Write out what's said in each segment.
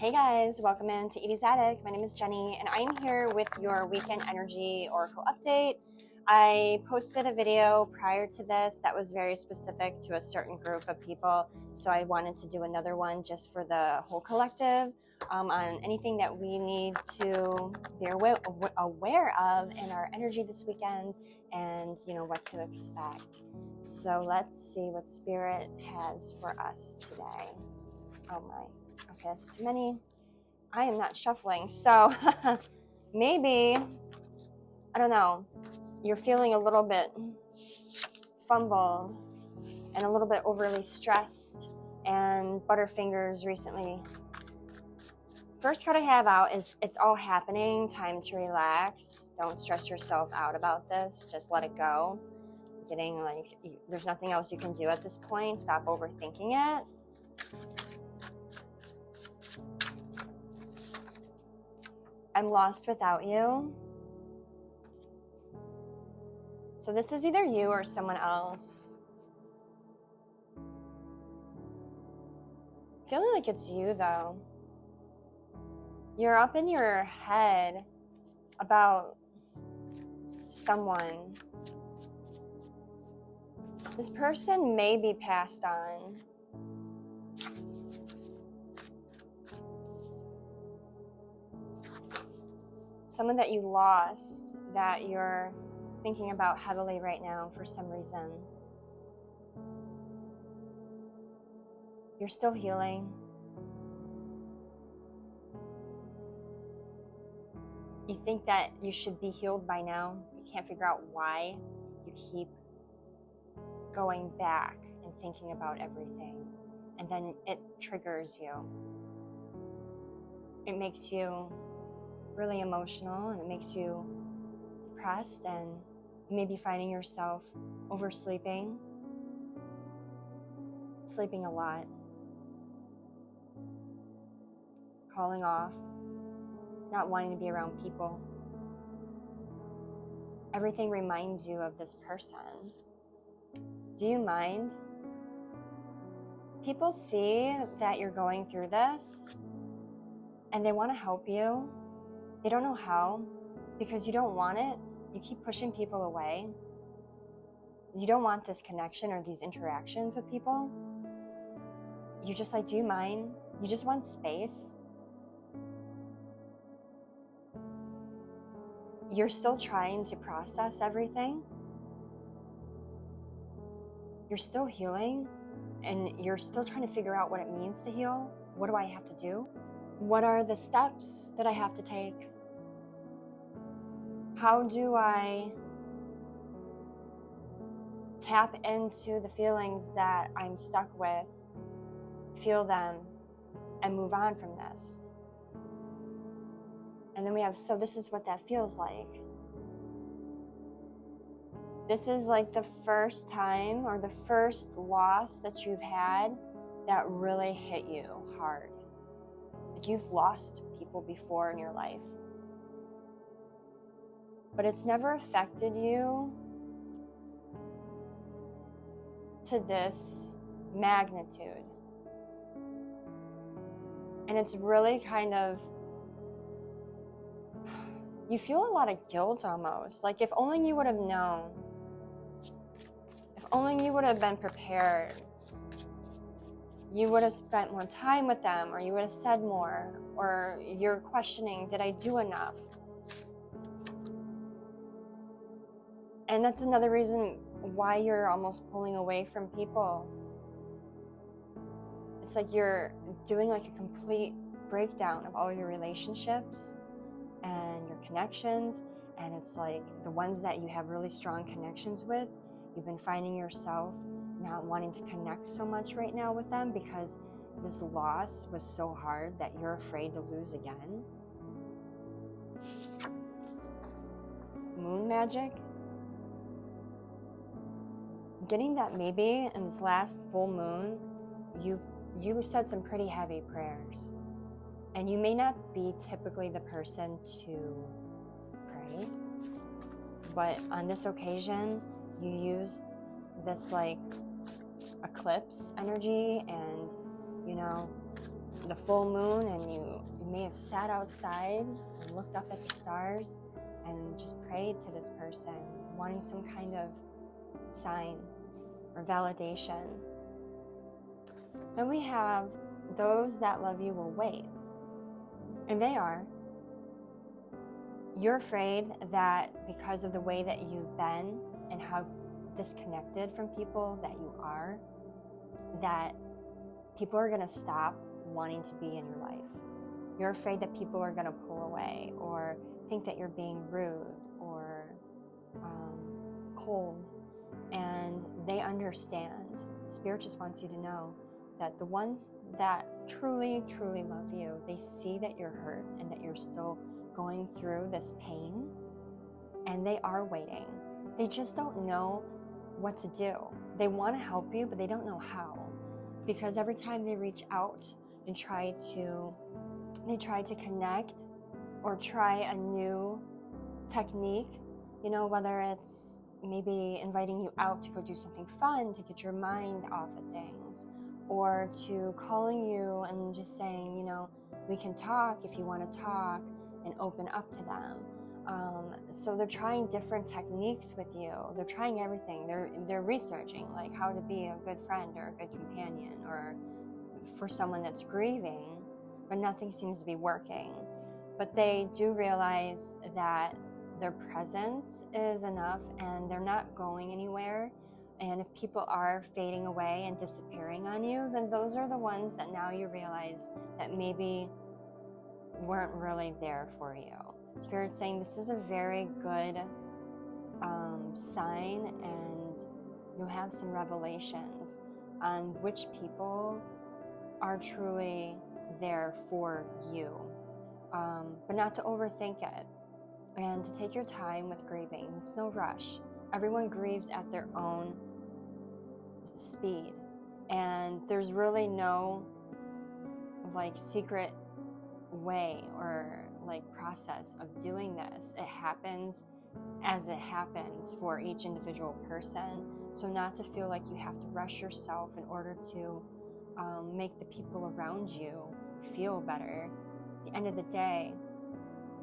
Hey guys, welcome into Edie's Attic. My name is Jenny and I'm here with your weekend energy oracle update. I posted a video prior to this that was very specific to a certain group of people, so I wanted to do another one just for the whole collective on anything that we need to be aware of in our energy this weekend and what to expect. So let's see what Spirit has for us today. Oh my. Okay, that's too many. I am not shuffling, so maybe, I don't know, you're feeling a little bit fumbled and a little bit overly stressed and butterfingers recently. First card I have out is It's All Happening, Time to Relax. Don't stress yourself out about this, just let it go. There's nothing else you can do at this point. Stop overthinking it. I'm lost without you. So this is either you or someone else. Feeling like it's you though. You're up in your head about someone. This person may be passed on. Someone that you lost that you're thinking about heavily right now for some reason. You're still healing. You think that you should be healed by now. You can't figure out why you keep going back and thinking about everything. And then it triggers you. It makes you really emotional and it makes you depressed, and you may be finding yourself oversleeping, sleeping a lot, calling off, not wanting to be around people. Everything reminds you of this person. Do you mind? People see that you're going through this and they want to help you. They don't know how, because you don't want it. You keep pushing people away. You don't want this connection or these interactions with people. You're just like, do you mind? You just want space. You're still trying to process everything. You're still healing, and you're still trying to figure out what it means to heal. What do I have to do? What are the steps that I have to take? How do I tap into the feelings that I'm stuck with, feel them, and move on from this? And then we have, so this is what that feels like. This is like the first time or the first loss that you've had that really hit you hard. Like you've lost people before in your life, but it's never affected you to this magnitude. And it's really kind of, you feel a lot of guilt almost. Like if only you would have known, if only you would have been prepared, you would have spent more time with them, or you would have said more, or you're questioning, did I do enough? And that's another reason why you're almost pulling away from people. It's like you're doing like a complete breakdown of all your relationships and your connections. And it's like the ones that you have really strong connections with, you've been finding yourself not wanting to connect so much right now with them because this loss was so hard that you're afraid to lose again. Moon magic. Getting that maybe in this last full moon, you said some pretty heavy prayers. And you may not be typically the person to pray, but on this occasion, you used this like eclipse energy and, the full moon, and you may have sat outside and looked up at the stars and just prayed to this person, wanting some kind of sign or validation. Then we have those that love you will wait. And they are. You're afraid that because of the way that you've been and how disconnected from people that you are, that people are going to stop wanting to be in your life. You're afraid that people are going to pull away or think that you're being rude or cold. And they understand. Spirit just wants you to know that the ones that truly, truly love you, they see that you're hurt and that you're still going through this pain, and they are waiting. They just don't know what to do. They want to help you, but they don't know how, because every time they reach out and try to connect or try a new technique, you know, whether it's maybe inviting you out to go do something fun to get your mind off of things, or to calling you and just saying, you know, we can talk if you want to talk, and open up to them. So they're trying different techniques with you. They're trying everything. They're researching like how to be a good friend or a good companion or for someone that's grieving, but nothing seems to be working. But they do realize that their presence is enough and they're not going anywhere. And if people are fading away and disappearing on you, then those are the ones that now you realize that maybe weren't really there for you. Spirit's saying this is a very good sign, and you'll have some revelations on which people are truly there for you. But not to overthink it, and to take your time with grieving. It's no rush. Everyone grieves at their own speed, and there's really no like secret way or like process of doing this. It happens as it happens for each individual person. So not to feel like you have to rush yourself in order to make the people around you feel better. At the end of the day,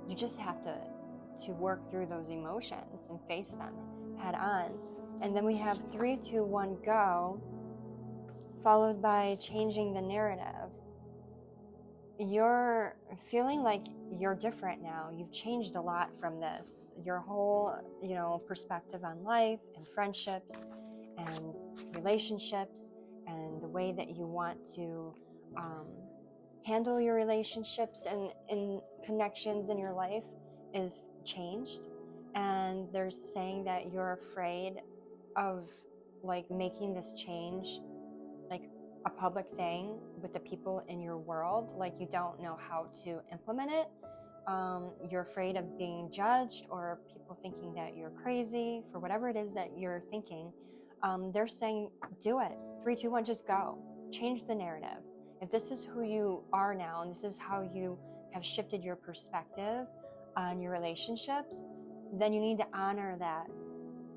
you just have to work through those emotions and face them head on. And then we have 3, 2, 1, go, followed by changing the narrative. You're feeling like you're different now. You've changed a lot from this. Your whole, you know, perspective on life and friendships and relationships and the way that you want to handle your relationships and in connections in your life is changed. And they're saying that you're afraid of like making this change like a public thing with the people in your world. Like you don't know how to implement it. You're afraid of being judged or people thinking that you're crazy for whatever it is that you're thinking. They're saying do it. 3, 2, 1, just go. Change the narrative. If this is who you are now and this is how you have shifted your perspective on your relationships, then you need to honor that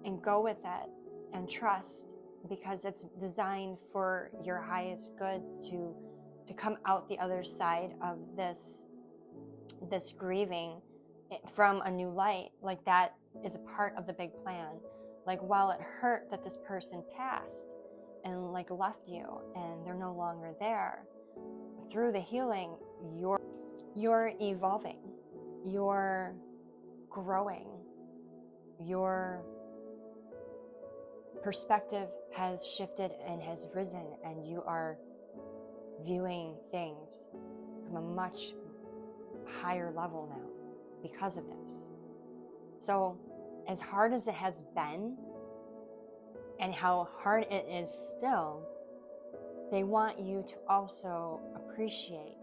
and go with it and trust, because it's designed for your highest good to come out the other side of this grieving from a new light. Like that is a part of the big plan. Like while it hurt that this person passed and like left you and they're no longer there, through the healing you're evolving, you're growing, your perspective has shifted and has risen, and you are viewing things from a much higher level now because of this. So as hard as it has been and how hard it is still, they want you to also appreciate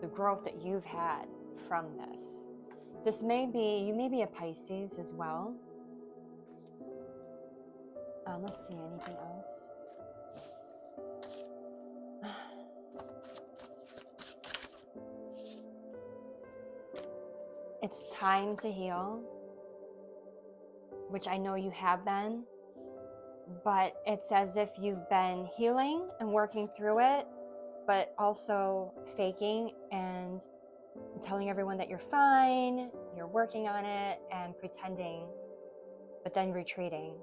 the growth that you've had from this. You may be a Pisces as well. Let's see, anything else? It's time to heal, which I know you have been, but it's as if you've been healing and working through it, but also faking and telling everyone that you're fine, you're working on it, and pretending, but then retreating.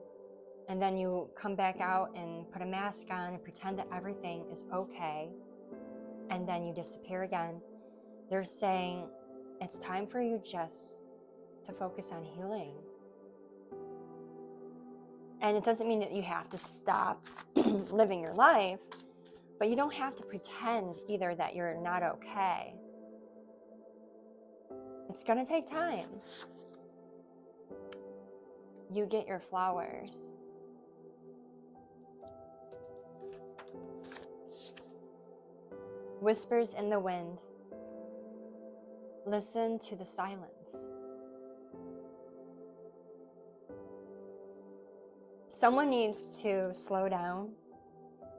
And then you come back out and put a mask on and pretend that everything is okay, and then you disappear again. They're saying it's time for you just to focus on healing. And it doesn't mean that you have to stop living your life, but you don't have to pretend either that you're not okay. It's going to take time. You get your flowers. Whispers in the wind. Listen to the silence. Someone needs to slow down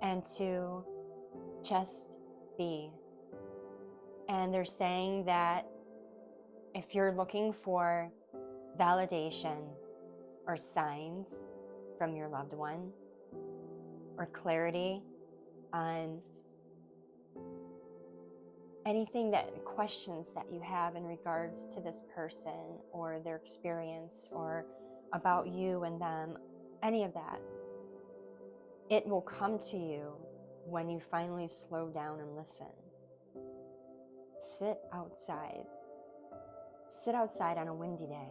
and to just be. And they're saying that if you're looking for validation or signs from your loved one, or clarity on anything that questions that you have in regards to this person or their experience or about you and them, any of that, it will come to you when you finally slow down and listen. Sit outside. Sit outside on a windy day.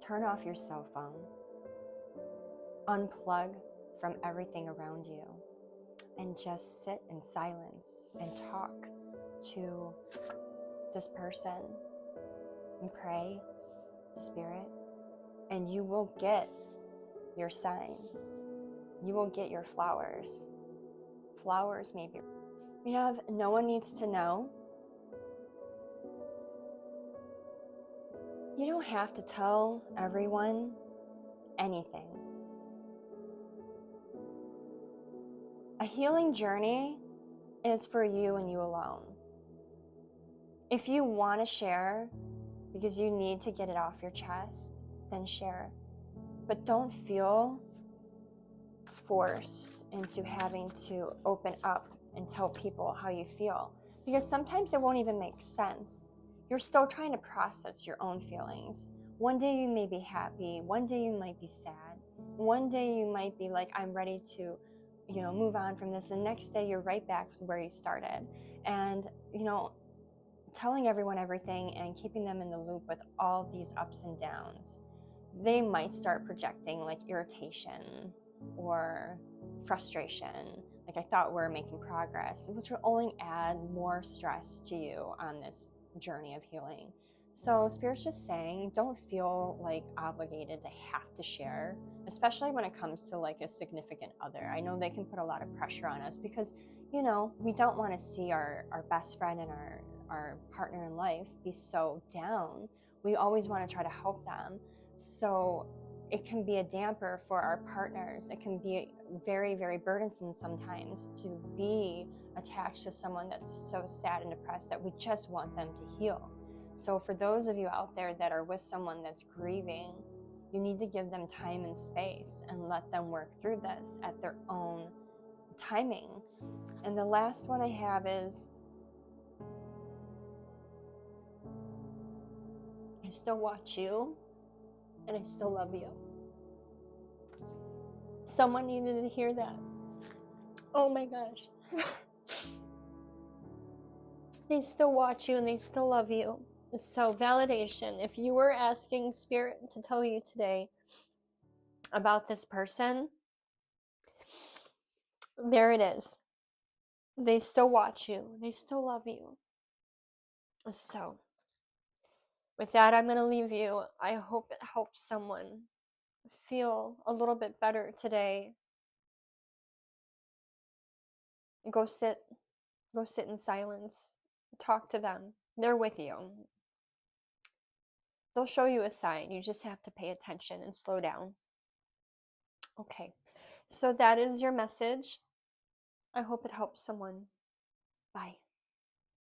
Turn off your cell phone. Unplug from everything around you and just sit in silence and talk to this person and pray to Spirit, and you will get your sign. You will get your flowers. Flowers maybe. We have no one needs to know. You don't have to tell everyone anything. A healing journey is for you and you alone. If you want to share because you need to get it off your chest, then share. But don't feel forced into having to open up and tell people how you feel, because sometimes it won't even make sense. You're still trying to process your own feelings. One day you may be happy, one day you might be sad, one day you might be like, I'm ready to, move on from this, and next day you're right back where you started. And, telling everyone everything and keeping them in the loop with all these ups and downs, they might start projecting like irritation or frustration, like I thought we're making progress, which will only add more stress to you on this journey of healing. So Spirit's just saying, don't feel like obligated to have to share, especially when it comes to like a significant other. I know they can put a lot of pressure on us because, we don't want to see our best friend and our partner in life be so down. We always want to try to help them. So it can be a damper for our partners. It can be very, very burdensome sometimes to be attached to someone that's so sad and depressed that we just want them to heal. So for those of you out there that are with someone that's grieving, you need to give them time and space and let them work through this at their own timing. And the last one I have is, I still watch you and I still love you. Someone needed to hear that. Oh my gosh. They still watch you and they still love you. So validation, if you were asking Spirit to tell you today about this person, there it is. They still watch you. They still love you. So with that, I'm going to leave you. I hope it helps someone feel a little bit better today. Go sit in silence. Talk to them. They're with you. They'll show you a sign. You just have to pay attention and slow down. Okay, so that is your message. I hope it helps someone. Bye.